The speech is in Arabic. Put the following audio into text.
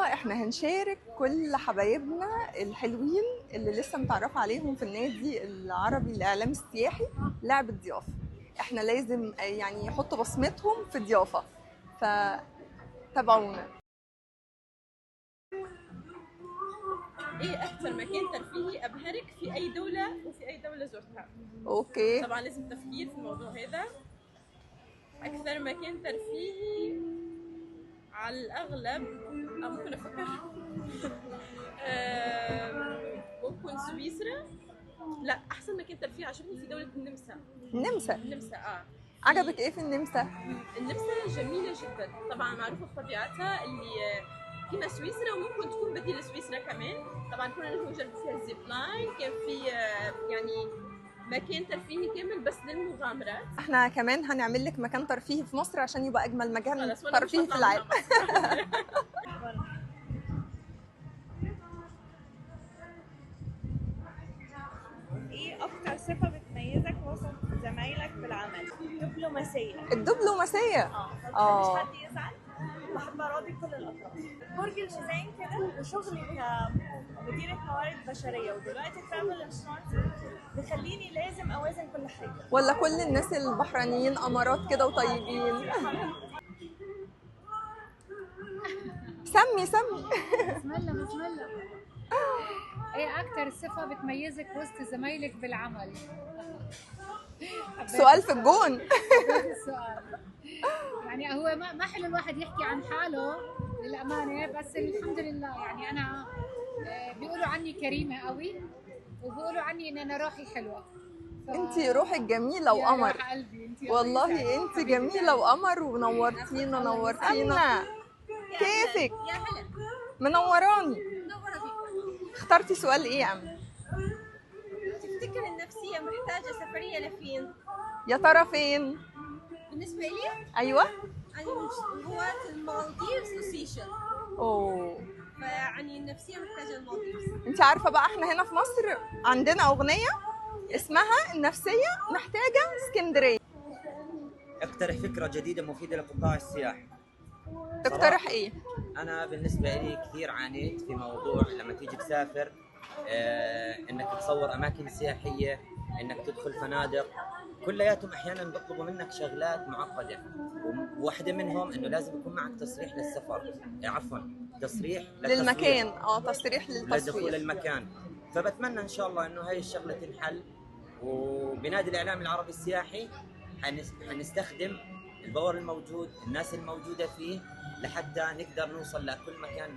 احنا هنشارك كل حبايبنا الحلوين اللي لسه متعرف عليهم في النادي العربي للإعلام السياحي لعبة ضيافة. احنا لازم يعني يحطوا بصمتهم في ضيافة، فتابعونا. ايه اكتر مكان ترفيهي ابهرك في اي دولة وفي اي دولة زرتها؟ اوكي. طبعا لازم تفكير في الموضوع هذا. اكثر مكان ترفيهي على الاغلب ممكن افكر ممكن سويسرا. لا، احسن مكان ترفيهي عجبني في دولة النمسا. النمسا. النمسا عجبك ايه في النمسا؟ النمسا جميلة جدا، طبعا معروفة بطبيعتها اللي كما سويسرا، وممكن تكون بديل سويسرا كمان. طبعا كنا نروح جربت فيها الزيب لاين، كان في يعني مكان ترفيهي كامل بس للمغامرات. احنا كمان هنعمل لك مكان ترفيهي في مصر عشان يبقى اجمل مكان خلاص، وانا مش ترفيهي في هطلع العالم. منها مصر. ايه اكتر صفة بتميزك وسط زمايلك في العمل؟ دبلوماسية. الدبلوماسية. ما بتخليش حد يزعل، بحب اراضي كل الاطراف. برج الحزام كده، وشغلي كمديرة موارد بشرية ودلوقتي ترافل انشورنس بيخليني لازم اوازن كل حاجة. ولا كل الناس البحرينيين امارات كده وطيبين؟ سمي. بسم الله بسم الله. ايه اكتر صفة بتميزك وسط زمايلك بالعمل؟ سؤال في الجون. هذا السؤال. يعني هو ما حلو الواحد يحكي عن حاله للأمانة، بس الحمد لله يعني أنا بيقولوا عني كريمة قوي، وبيقولوا عني إن أنا روحي حلوة. انتي روحك جميلة يا وقمر. روح قلبي انتي، والله انتي جميلة وقمر ونورتينا. كيفك؟ يا هلا، منوراني. منورة بيك. اخترتي سؤال ايه يا أم؟ تفتكر النفسية محتاجة سفرية لفين؟ يا ترى فين؟ بالنسبة لي ايوه. أنا هواة المالديفز وسيشل، اوه. فيعني النفسية محتاجة المالديفز. انتي عارفة بقى احنا هنا في مصر عندنا اغنية اسمها النفسية محتاجة اسكندرية. اقترح فكرة جديدة مفيدة لقطاع السياحة. تقترح ايه؟ أنا بالنسبة لي كثير عانيت في موضوع لما تيجي تسافر، إنك تصور أماكن سياحية، إنك تدخل فنادق، كلياتهم أحيانا بيطلبوا منك شغلات معقدة، وواحدة منهم إنه لازم يكون معك تصريح للسفر، عفوا تصريح للمكان. تصريح لدخول للتصوير. المكان. فبتمنى إن شاء الله إنه هاي الشغلة تنحل، وبنادي الإعلام العربي السياحي حنستخدم الباور الموجود، الناس الموجودة فيه، لحتى نقدر نوصل لكل مكان.